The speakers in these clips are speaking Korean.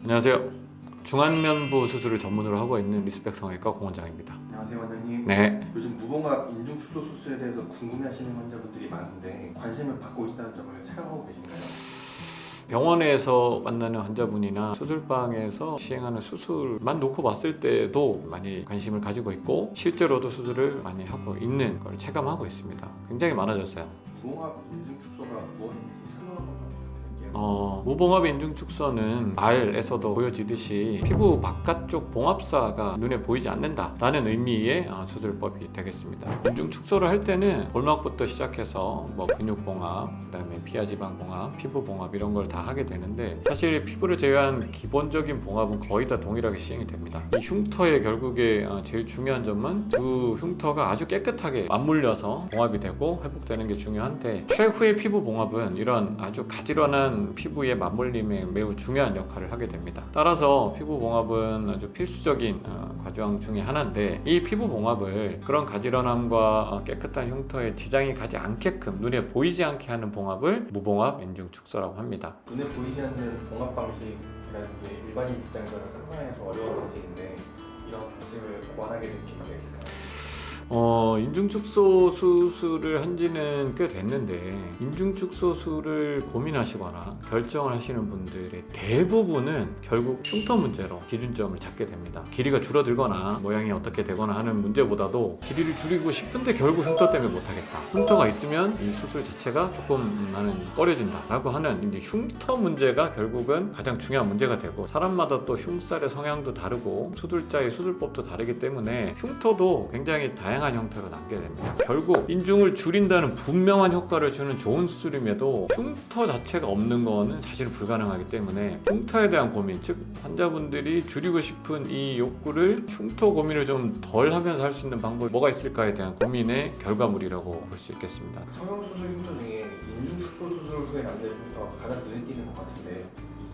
안녕하세요. 중안면부 수술을 전문으로 하고 있는 리스펙 성형외과 공원장입니다. 안녕하세요 원장님. 네. 요즘 무봉합 인중축소 수술에 대해서 궁금해하시는 환자분들이 많은데 관심을 받고 있다는 점을 체감하고 계신가요? 병원에서 만나는 환자분이나 수술방에서 시행하는 수술만 놓고 봤을 때도 많이 관심을 가지고 있고 실제로도 수술을 많이 하고 있는 걸 체감하고 있습니다. 굉장히 많아졌어요. 무봉합 인중축소가 무엇인지 설명 한번 부탁드릴게요. 무봉합 인중축소는 말에서도 보여지듯이 피부 바깥쪽 봉합사가 눈에 보이지 않는다라는 의미의 수술법이 되겠습니다. 인중축소를 할 때는 볼막부터 시작해서 근육봉합, 그다음에 피하지방봉합, 피부봉합 이런 걸 다 하게 되는데 사실 피부를 제외한 기본적인 봉합은 거의 다 동일하게 시행이 됩니다. 이 흉터의 결국에 제일 중요한 점은 두 흉터가 아주 깨끗하게 맞물려서 봉합이 되고 회복되는 게 중요한데 최후의 피부 봉합은 이런 아주 가지런한 피부의 맞물림에 매우 중요한 역할을 하게 됩니다. 따라서 피부 봉합은 아주 필수적인 과정 중에 하나인데 이 피부 봉합을 그런 가지런함과 깨끗한 흉터에 지장이 가지 않게끔 눈에 보이지 않게 하는 봉합을 무봉합 인중축소라고 합니다. 눈에 보이지 않는 봉합 방식이라든지 일반인 입장에서는 상당히 좀 어려운 방식인데 이런 방식을 고안하게 된 계기가 있을까요? 인중축소 수술을 한 지는 꽤 됐는데 인중축소술을 고민하시거나 결정을 하시는 분들의 대부분은 결국 흉터 문제로 기준점을 잡게 됩니다. 길이가 줄어들거나 모양이 어떻게 되거나 하는 문제보다도 길이를 줄이고 싶은데 결국 흉터 때문에 못하겠다. 흉터가 있으면 이 수술 자체가 조금 나는 꺼려진다 라고 하는 이제 흉터 문제가 결국은 가장 중요한 문제가 되고 사람마다 또 흉살의 성향도 다르고 수술자의 수술법도 다르기 때문에 흉터도 굉장히 다양한 형태로 남게 됩니다. 결국 인중을 줄인다는 분명한 효과를 주는 좋은 수술임에도 흉터 자체가 없는 거는 사실 불가능하기 때문에 흉터에 대한 고민, 즉 환자분들이 줄이고 싶은 이 욕구를 흉터 고민을 좀 덜 하면서 할 수 있는 방법이 뭐가 있을까에 대한 고민의 결과물이라고 볼 수 있겠습니다. 성형수술 흉터 중에 인중축소 수술 후에 남는 흉터가 가장 눈에 띄는 것 같은데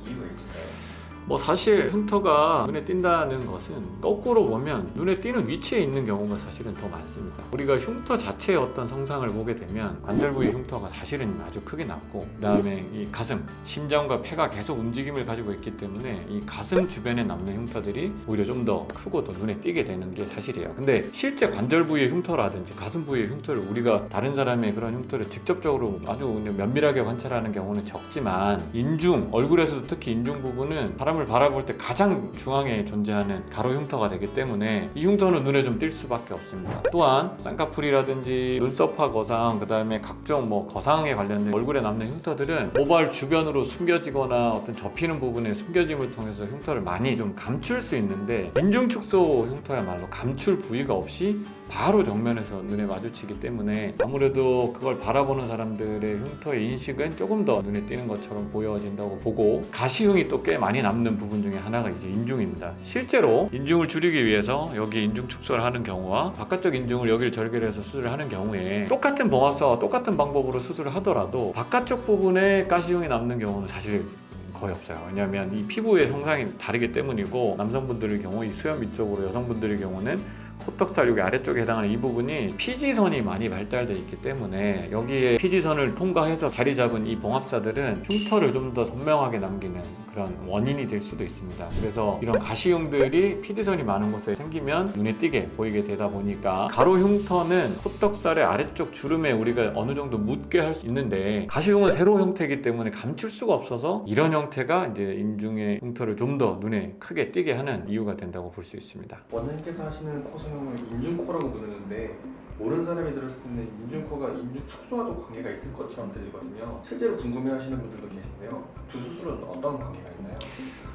이유가 있을까요? 사실 흉터가 눈에 띈다는 것은 거꾸로 보면 눈에 띄는 위치에 있는 경우가 사실은 더 많습니다. 우리가 흉터 자체의 어떤 성상을 보게 되면 관절 부위 흉터가 사실은 아주 크게 남고 그 다음에 이 가슴, 심장과 폐가 계속 움직임을 가지고 있기 때문에 이 가슴 주변에 남는 흉터들이 오히려 좀 더 크고 더 눈에 띄게 되는 게 사실이에요. 근데 실제 관절 부위의 흉터라든지 가슴 부위의 흉터를 우리가 다른 사람의 그런 흉터를 직접적으로 아주 면밀하게 관찰하는 경우는 적지만 인중, 얼굴에서도 특히 인중 부분은 사람을 바라볼 때 가장 중앙에 존재하는 가로 흉터가 되기 때문에 이 흉터는 눈에 좀 띌 수밖에 없습니다. 또한 쌍꺼풀이라든지 눈썹화 거상, 그 다음에 각종 거상에 관련된 얼굴에 남는 흉터들은 모발 주변으로 숨겨지거나 어떤 접히는 부분에 숨겨짐을 통해서 흉터를 많이 좀 감출 수 있는데 인중축소 흉터야말로 감출 부위가 없이 바로 정면에서 눈에 마주치기 때문에 아무래도 그걸 바라보는 사람들의 흉터의 인식은 조금 더 눈에 띄는 것처럼 보여진다고 보고 가시흉이 또 꽤 많이 남는 부분 중에 하나가 이제 인중입니다. 실제로 인중을 줄이기 위해서 여기 인중 축소를 하는 경우와 바깥쪽 인중을 여기를 절개해서 수술을 하는 경우에 똑같은 봉합사와 똑같은 방법으로 수술을 하더라도 바깥쪽 부분에 가시흉이 남는 경우는 사실 거의 없어요. 왜냐하면 이 피부의 형상이 다르기 때문이고 남성분들의 경우 이 수염 위쪽으로, 여성분들의 경우는 코떡살 여기 아래쪽에 해당하는 이 부분이 피지선이 많이 발달되어 있기 때문에 여기에 피지선을 통과해서 자리 잡은 이 봉합사들은 흉터를 좀 더 선명하게 남기는 그런 원인이 될 수도 있습니다. 그래서 이런 가시흉들이 피지선이 많은 곳에 생기면 눈에 띄게 보이게 되다 보니까 가로 흉터는 코떡살의 아래쪽 주름에 우리가 어느 정도 묻게 할 수 있는데 가시흉은 세로 형태이기 때문에 감출 수가 없어서 이런 형태가 이제 인중의 흉터를 좀 더 눈에 크게 띄게 하는 이유가 된다고 볼 수 있습니다. 원장님께서 하시는 코 성형을 인중코라고 부르는데 모르는 사람이 들었을 때는 인중코가 인중축소와도 관계가 있을 것처럼 들리거든요. 실제로 궁금해하시는 분들도 계신데요. 두 수술은 어떤 관계가 있나요?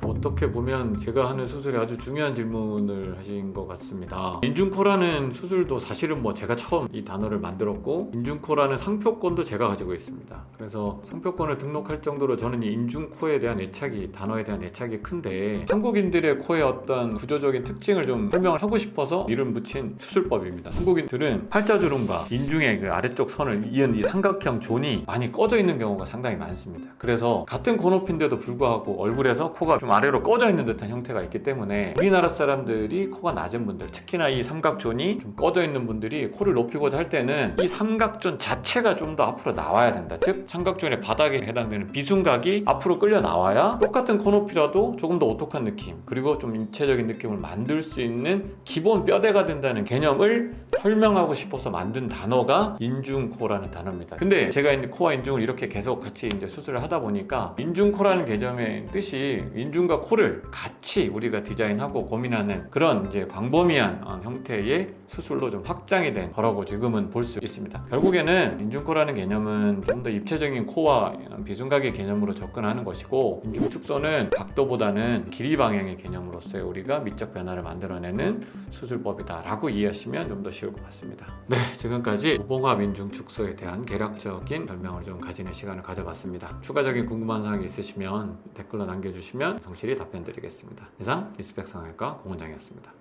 어떻게 보면 제가 하는 수술에 아주 중요한 질문을 하신 것 같습니다. 인중코라는 수술도 사실은 제가 처음 이 단어를 만들었고 인중코라는 상표권도 제가 가지고 있습니다. 그래서 상표권을 등록할 정도로 저는 이 인중코에 대한 애착이, 단어에 대한 애착이 큰데 한국인들의 코의 어떤 구조적인 특징을 좀 설명을 하고 싶어서 이름 붙인 수술법입니다. 한국인들은 팔자주름과 인중의 그 아래쪽 선을 이은 이 삼각형 존이 많이 꺼져 있는 경우가 상당히 많습니다. 그래서 같은 코 높이인데도 불구하고 얼굴에서 코가 좀 아래로 아래로 꺼져 있는 듯한 형태가 있기 때문에 우리나라 사람들이 코가 낮은 분들, 특히나 이 삼각존이 좀 꺼져 있는 분들이 코를 높이고자 할 때는 이 삼각존 자체가 좀 더 앞으로 나와야 된다. 즉 삼각존의 바닥에 해당되는 비순각이 앞으로 끌려 나와야 똑같은 코 높이라도 조금 더 오똑한 느낌, 그리고 좀 입체적인 느낌을 만들 수 있는 기본 뼈대가 된다는 개념을 설명하고 싶어서 만든 단어가 인중코라는 단어입니다. 근데 제가 이제 코와 인중을 이렇게 계속 같이 이제 수술을 하다 보니까 인중코라는 개념의 뜻이 인중과 코를 같이 우리가 디자인하고 고민하는 그런 이제 광범위한 형태의 수술로 좀 확장이 된 거라고 지금은 볼 수 있습니다. 결국에는 인중코라는 개념은 좀 더 입체적인 코와 비순각의 개념으로 접근하는 것이고, 인중 축소는 각도보다는 길이 방향의 개념으로서의 우리가 미적 변화를 만들어내는 수술법이다 라고 이해하시면 좀 더 쉬울 것 같습니다. 네, 지금까지 무봉합 인중 축소에 대한 개략적인 설명을 좀 가지는 시간을 가져봤습니다. 추가적인 궁금한 사항이 있으시면 댓글로 남겨주시면 성실히 답변 드리겠습니다. 이상 리스펙 성형외과 공원장이었습니다.